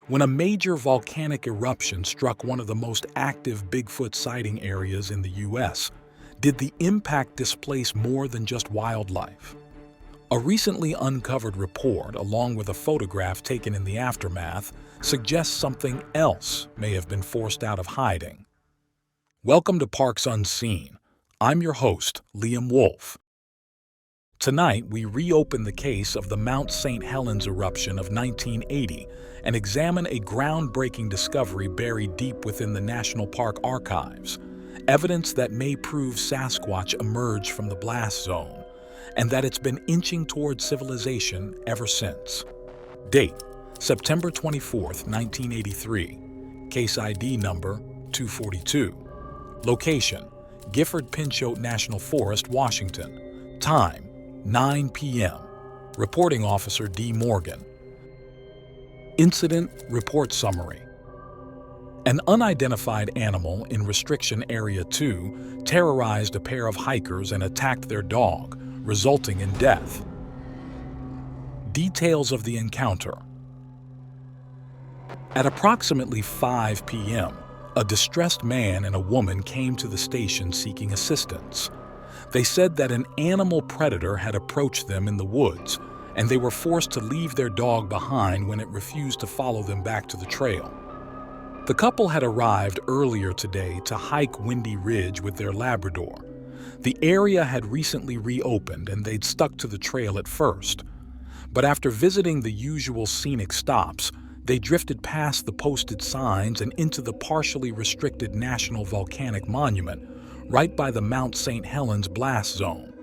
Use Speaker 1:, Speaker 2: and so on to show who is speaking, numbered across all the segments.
Speaker 1: When a major volcanic eruption struck one of the most active Bigfoot sighting areas in the U.S., did the impact displace more than just wildlife? A recently uncovered report, along with a photograph taken in the aftermath, suggests something else may have been forced out of hiding. Welcome to Parks Unseen. I'm your host, Liam Wolf. Tonight, we reopen the case of the Mount St. Helens eruption of 1980 and examine a groundbreaking discovery buried deep within the National Park archives, evidence that may prove Sasquatch emerged from the blast zone, and that it's been inching toward civilization ever since. Date: September 24, 1983. Case ID number 242. Location: Gifford Pinchot National Forest, Washington. Time: 9 p.m. Reporting Officer D. Morgan. Incident Report Summary. An unidentified animal in Restriction Area 2 terrorized a pair of hikers and attacked their dog, resulting in death. Details of the encounter. At approximately 5 p.m., a distressed man and a woman came to the station seeking assistance. They said that an animal predator had approached them in the woods, and they were forced to leave their dog behind when it refused to follow them back to the trail. The couple had arrived earlier today to hike Windy Ridge with their Labrador. The area had recently reopened and they'd stuck to the trail at first. But after visiting the usual scenic stops, they drifted past the posted signs and into the partially restricted National Volcanic Monument, right by the Mount St. Helens blast zone.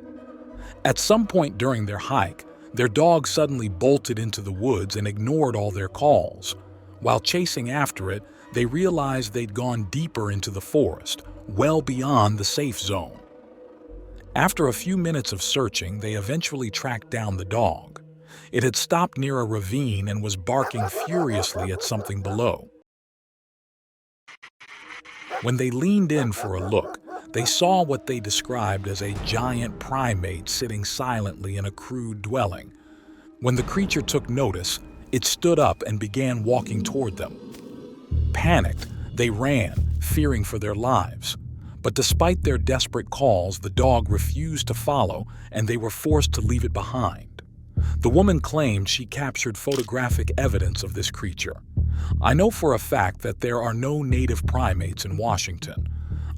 Speaker 1: At some point during their hike, their dog suddenly bolted into the woods and ignored all their calls. While chasing after it, they realized they'd gone deeper into the forest, well beyond the safe zone. After a few minutes of searching, they eventually tracked down the dog. It had stopped near a ravine and was barking furiously at something below. When they leaned in for a look, they saw what they described as a giant primate sitting silently in a crude dwelling. When the creature took notice, it stood up and began walking toward them. Panicked, they ran, fearing for their lives. But despite their desperate calls, the dog refused to follow, and they were forced to leave it behind. The woman claimed she captured photographic evidence of this creature. I know for a fact that there are no native primates in Washington.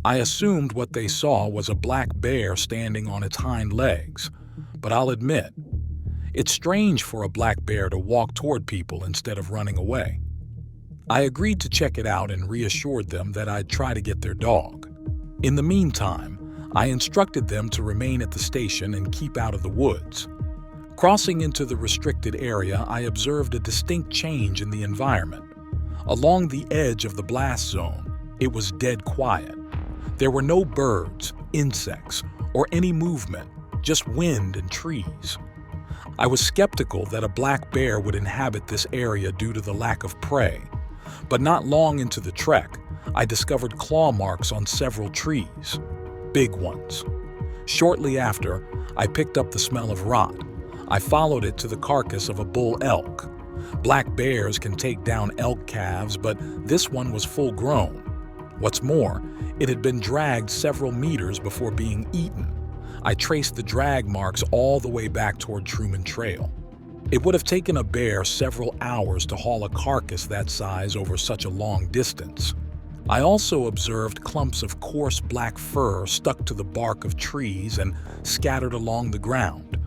Speaker 1: I assumed what they saw was a black bear standing on its hind legs. But I'll admit, it's strange for a black bear to walk toward people instead of running away. I agreed to check it out and reassured them that I'd try to get their dog. In the meantime, I instructed them to remain at the station and keep out of the woods. Crossing into the restricted area, I observed a distinct change in the environment. Along the edge of the blast zone, it was dead quiet. There were no birds, insects, or any movement, just wind and trees. I was skeptical that a black bear would inhabit this area due to the lack of prey, but not long into the trek, I discovered claw marks on several trees, big ones. Shortly after, I picked up the smell of rot. I followed it to the carcass of a bull elk. Black bears can take down elk calves, but this one was full grown. What's more, it had been dragged several meters before being eaten. I traced the drag marks all the way back toward Truman Trail. It would have taken a bear several hours to haul a carcass that size over such a long distance. I also observed clumps of coarse black fur stuck to the bark of trees and scattered along the ground.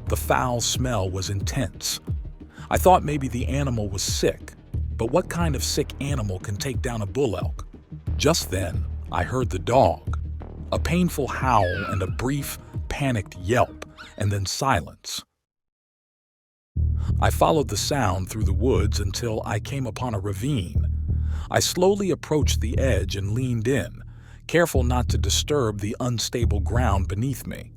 Speaker 1: The foul smell was intense. I thought maybe the animal was sick, but what kind of sick animal can take down a bull elk? Just then, I heard the dog, a painful howl and a brief, panicked yelp, and then silence. I followed the sound through the woods until I came upon a ravine. I slowly approached the edge and leaned in, careful not to disturb the unstable ground beneath me.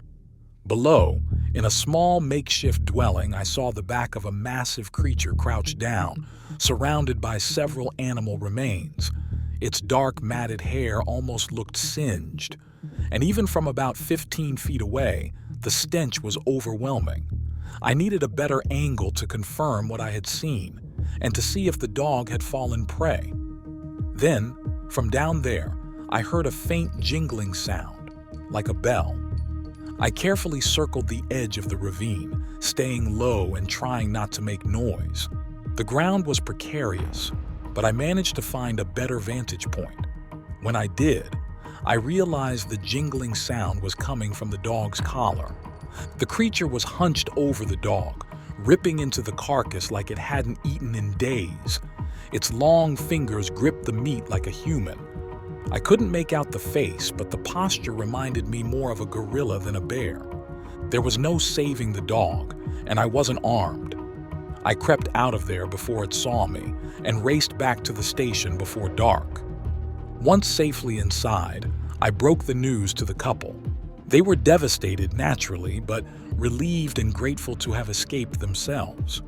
Speaker 1: Below, in a small makeshift dwelling, I saw the back of a massive creature crouched down, surrounded by several animal remains. Its dark, matted hair almost looked singed, and even from about 15 feet away, the stench was overwhelming. I needed a better angle to confirm what I had seen, and to see if the dog had fallen prey. Then, from down there, I heard a faint jingling sound, like a bell. I carefully circled the edge of the ravine, staying low and trying not to make noise. The ground was precarious, but I managed to find a better vantage point. When I did, I realized the jingling sound was coming from the dog's collar. The creature was hunched over the dog, ripping into the carcass like it hadn't eaten in days. Its long fingers gripped the meat like a human. I couldn't make out the face, but the posture reminded me more of a gorilla than a bear. There was no saving the dog, and I wasn't armed. I crept out of there before it saw me and raced back to the station before dark. Once safely inside, I broke the news to the couple. They were devastated naturally, but relieved and grateful to have escaped themselves.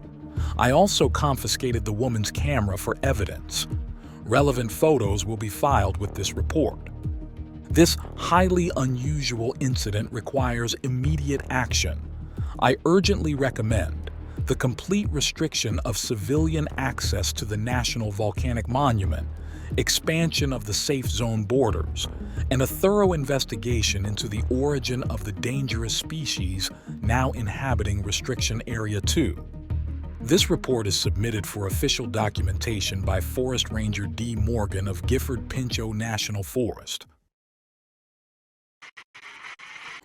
Speaker 1: I also confiscated the woman's camera for evidence. Relevant photos will be filed with this report. This highly unusual incident requires immediate action. I urgently recommend the complete restriction of civilian access to the National Volcanic Monument, expansion of the safe zone borders, and a thorough investigation into the origin of the dangerous species now inhabiting Restriction Area 2. This report is submitted for official documentation by Forest Ranger D. Morgan of Gifford Pinchot National Forest.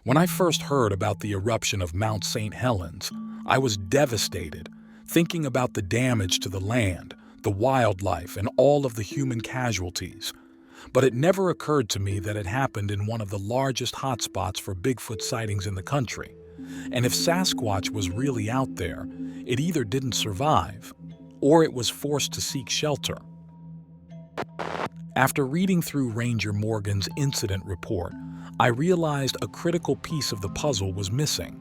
Speaker 1: When I first heard about the eruption of Mount St. Helens, I was devastated, thinking about the damage to the land, the wildlife, and all of the human casualties. But it never occurred to me that it happened in one of the largest hotspots for Bigfoot sightings in the country. And if Sasquatch was really out there, it either didn't survive, or it was forced to seek shelter. After reading through Ranger Morgan's incident report, I realized a critical piece of the puzzle was missing.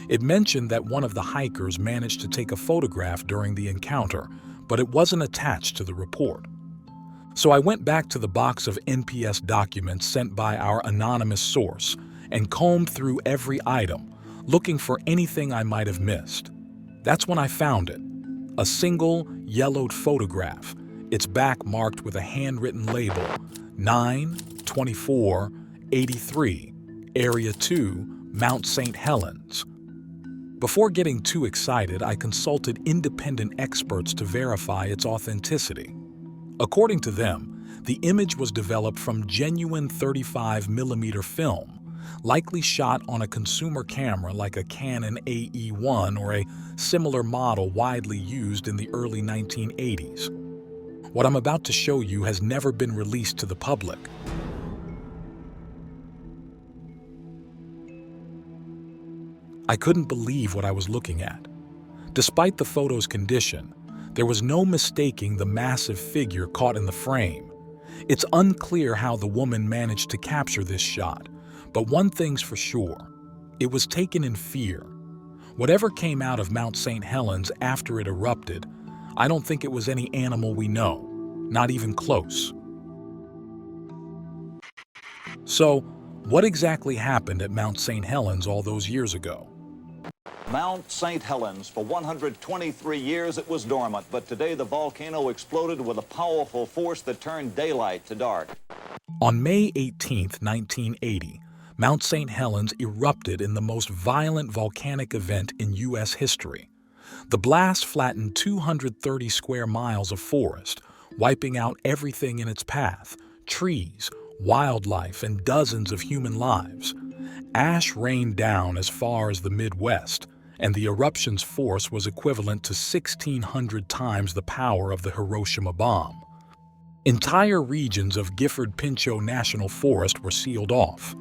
Speaker 1: It mentioned that one of the hikers managed to take a photograph during the encounter, but it wasn't attached to the report. So I went back to the box of NPS documents sent by our anonymous source and combed through every item, looking for anything I might have missed. That's when I found it. A single, yellowed photograph, its back marked with a handwritten label, 9/24/83, Area 2, Mount St. Helens. Before getting too excited, I consulted independent experts to verify its authenticity. According to them, the image was developed from genuine 35mm film, likely shot on a consumer camera like a Canon AE-1 or a similar model widely used in the early 1980s. What I'm about to show you has never been released to the public. I couldn't believe what I was looking at. Despite the photo's condition, there was no mistaking the massive figure caught in the frame. It's unclear how the woman managed to capture this shot, but one thing's for sure, it was taken in fear. Whatever came out of Mount St. Helens after it erupted, I don't think it was any animal we know, not even close. So, what exactly happened at Mount St. Helens all those years ago?
Speaker 2: Mount St. Helens. For 123 years it was dormant, but today the volcano exploded with a powerful force that turned daylight to dark.
Speaker 1: On May 18, 1980, Mount St. Helens erupted in the most violent volcanic event in U.S. history. The blast flattened 230 square miles of forest, wiping out everything in its path: trees, wildlife, and dozens of human lives. Ash rained down as far as the Midwest, and the eruption's force was equivalent to 1,600 times the power of the Hiroshima bomb. Entire regions of Gifford Pinchot National Forest were sealed off.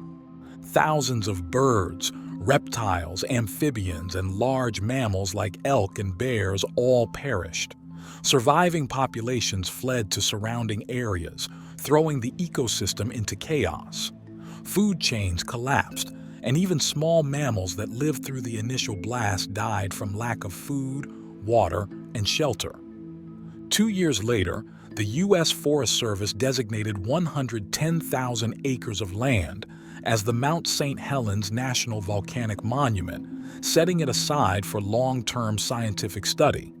Speaker 1: Thousands of birds, reptiles, amphibians, and large mammals like elk and bears all perished. Surviving populations fled to surrounding areas, throwing the ecosystem into chaos. Food chains collapsed, and even small mammals that lived through the initial blast died from lack of food, water, and shelter. 2 years later, the U.S. Forest Service designated 110,000 acres of land as the Mount St. Helens National Volcanic Monument, setting it aside for long-term scientific study.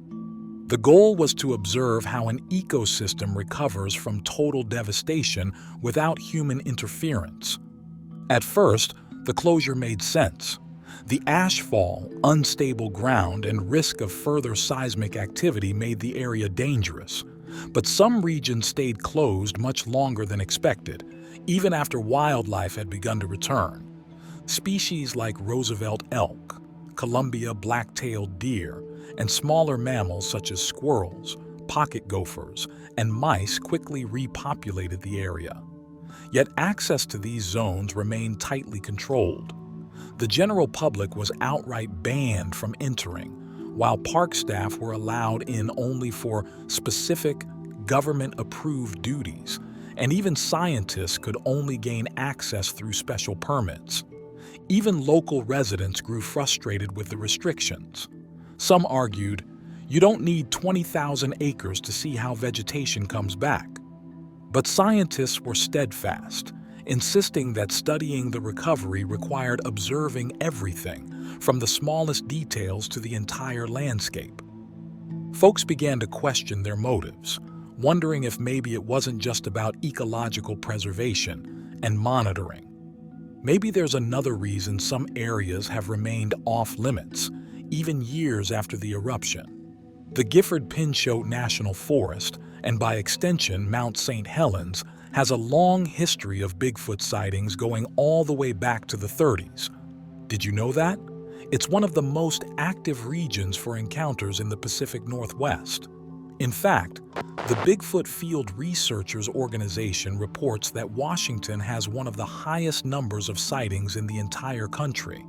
Speaker 1: The goal was to observe how an ecosystem recovers from total devastation without human interference. At first, the closure made sense. The ashfall, unstable ground, and risk of further seismic activity made the area dangerous. But some regions stayed closed much longer than expected, even after wildlife had begun to return. Species like Roosevelt elk, Columbia black-tailed deer, and smaller mammals such as squirrels, pocket gophers, and mice quickly repopulated the area. Yet access to these zones remained tightly controlled. The general public was outright banned from entering, while park staff were allowed in only for specific government-approved duties, and even scientists could only gain access through special permits. Even local residents grew frustrated with the restrictions. Some argued, "You don't need 20,000 acres to see how vegetation comes back." But scientists were steadfast, insisting that studying the recovery required observing everything, from the smallest details to the entire landscape. Folks began to question their motives, wondering if maybe it wasn't just about ecological preservation and monitoring. Maybe there's another reason some areas have remained off-limits, even years after the eruption. The Gifford Pinchot National Forest, and by extension Mount St. Helens, has a long history of Bigfoot sightings going all the way back to the 30s. Did you know that? It's one of the most active regions for encounters in the Pacific Northwest. In fact, the Bigfoot Field Researchers Organization reports that Washington has one of the highest numbers of sightings in the entire country.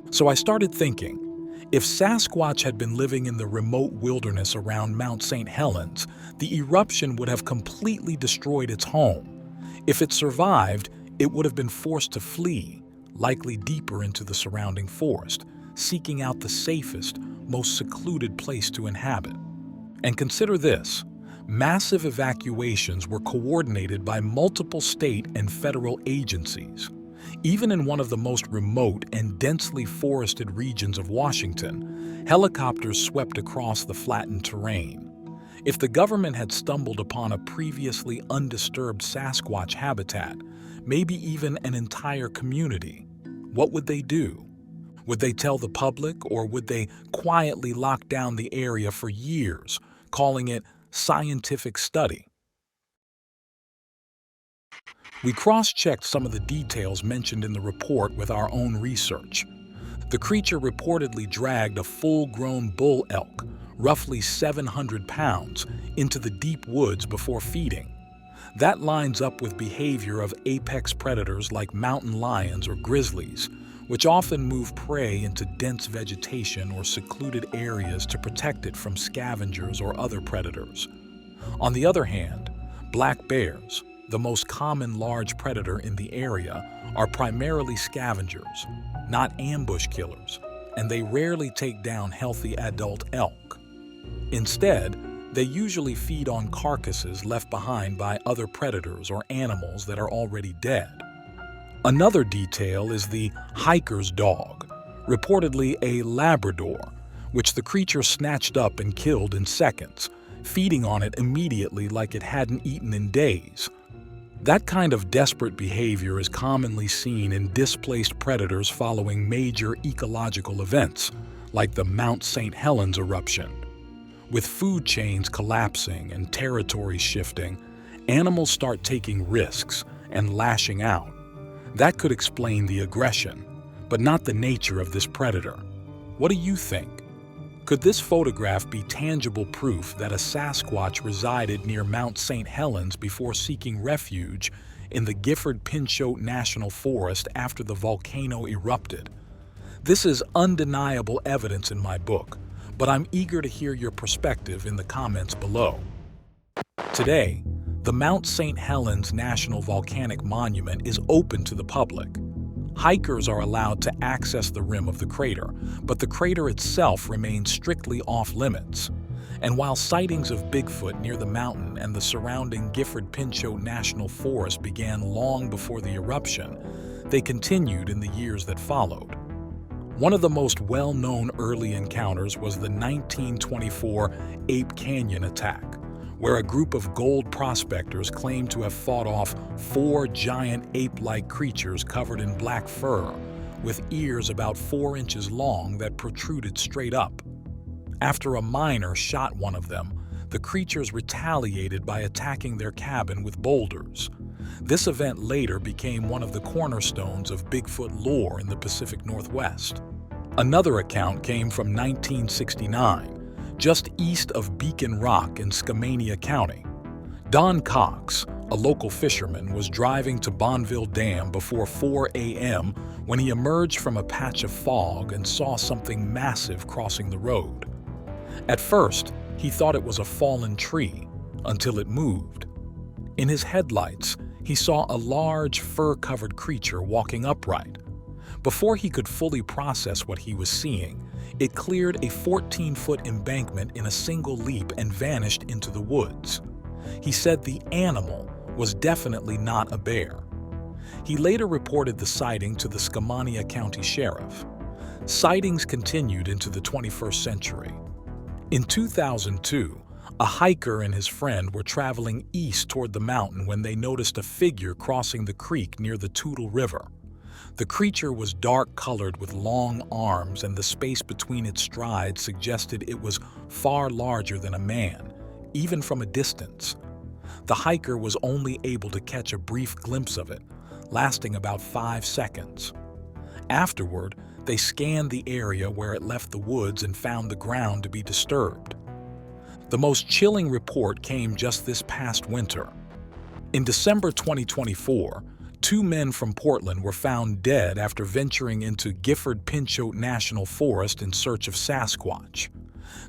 Speaker 1: So I started thinking, if Sasquatch had been living in the remote wilderness around Mount St. Helens, the eruption would have completely destroyed its home. If it survived, it would have been forced to flee, likely deeper into the surrounding forest, seeking out the safest, most secluded place to inhabit. And consider this, massive evacuations were coordinated by multiple state and federal agencies. Even in one of the most remote and densely forested regions of Washington, helicopters swept across the flattened terrain. If the government had stumbled upon a previously undisturbed Sasquatch habitat, maybe even an entire community, what would they do? Would they tell the public, or would they quietly lock down the area for years, calling it scientific study? We cross-checked some of the details mentioned in the report with our own research. The creature reportedly dragged a full-grown bull elk, roughly 700 pounds, into the deep woods before feeding. That lines up with behavior of apex predators like mountain lions or grizzlies, which often move prey into dense vegetation or secluded areas to protect it from scavengers or other predators. On the other hand, black bears, the most common large predator in the area, are primarily scavengers, not ambush killers, and they rarely take down healthy adult elk. Instead, they usually feed on carcasses left behind by other predators or animals that are already dead. Another detail is the hiker's dog, reportedly a Labrador, which the creature snatched up and killed in seconds, feeding on it immediately like it hadn't eaten in days. That kind of desperate behavior is commonly seen in displaced predators following major ecological events, like the Mount St. Helens eruption. With food chains collapsing and territories shifting, animals start taking risks and lashing out. That could explain the aggression, but not the nature of this predator. What do you think? Could this photograph be tangible proof that a Sasquatch resided near Mount St. Helens before seeking refuge in the Gifford Pinchot National Forest after the volcano erupted? This is undeniable evidence in my book, but I'm eager to hear your perspective in the comments below. Today, the Mount St. Helens National Volcanic Monument is open to the public. Hikers are allowed to access the rim of the crater, but the crater itself remains strictly off-limits. And while sightings of Bigfoot near the mountain and the surrounding Gifford Pinchot National Forest began long before the eruption, they continued in the years that followed. One of the most well-known early encounters was the 1924 Ape Canyon attack, where a group of gold prospectors claimed to have fought off 4 giant ape-like creatures covered in black fur, with ears about 4 inches long that protruded straight up. After a miner shot one of them, the creatures retaliated by attacking their cabin with boulders. This event later became one of the cornerstones of Bigfoot lore in the Pacific Northwest. Another account came from 1969, just east of Beacon Rock in Skamania County. Don Cox, a local fisherman, was driving to Bonneville Dam before 4 a.m. when he emerged from a patch of fog and saw something massive crossing the road. At first, he thought it was a fallen tree, until it moved. In his headlights, he saw a large, fur-covered creature walking upright. Before he could fully process what he was seeing, it cleared a 14-foot embankment in a single leap and vanished into the woods. He said the animal was definitely not a bear. He later reported the sighting to the Skamania County Sheriff. Sightings continued into the 21st century. In 2002, a hiker and his friend were traveling east toward the mountain when they noticed a figure crossing the creek near the Toutle River. The creature was dark-colored with long arms, and the space between its strides suggested it was far larger than a man, even from a distance. The hiker was only able to catch a brief glimpse of it, lasting about 5 seconds. Afterward, they scanned the area where it left the woods and found the ground to be disturbed. The most chilling report came just this past winter. In December 2024, 2 men from Portland were found dead after venturing into Gifford Pinchot National Forest in search of Sasquatch.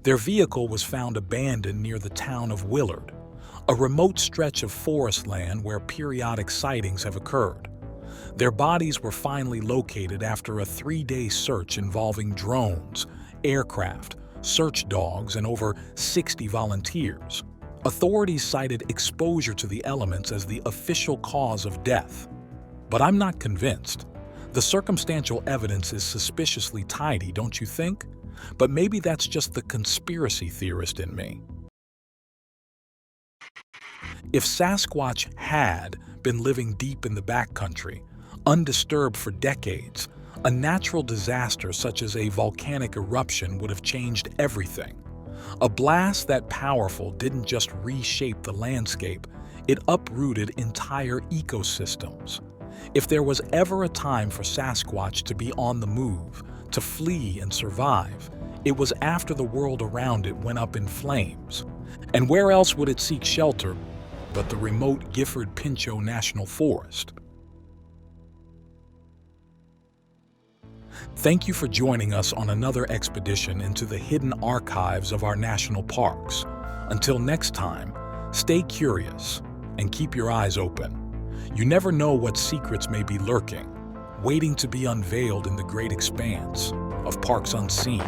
Speaker 1: Their vehicle was found abandoned near the town of Willard, a remote stretch of forest land where periodic sightings have occurred. Their bodies were finally located after a 3-day search involving drones, aircraft, search dogs, and over 60 volunteers. Authorities cited exposure to the elements as the official cause of death. But I'm not convinced. The circumstantial evidence is suspiciously tidy, don't you think? But maybe that's just the conspiracy theorist in me. If Sasquatch had been living deep in the backcountry, undisturbed for decades, a natural disaster such as a volcanic eruption would have changed everything. A blast that powerful didn't just reshape the landscape, it uprooted entire ecosystems. If there was ever a time for Sasquatch to be on the move, to flee and survive, it was after the world around it went up in flames. And where else would it seek shelter but the remote Gifford Pinchot National Forest? Thank you for joining us on another expedition into the hidden archives of our national parks. Until next time, stay curious and keep your eyes open. You never know what secrets may be lurking, waiting to be unveiled in the great expanse of parks unseen.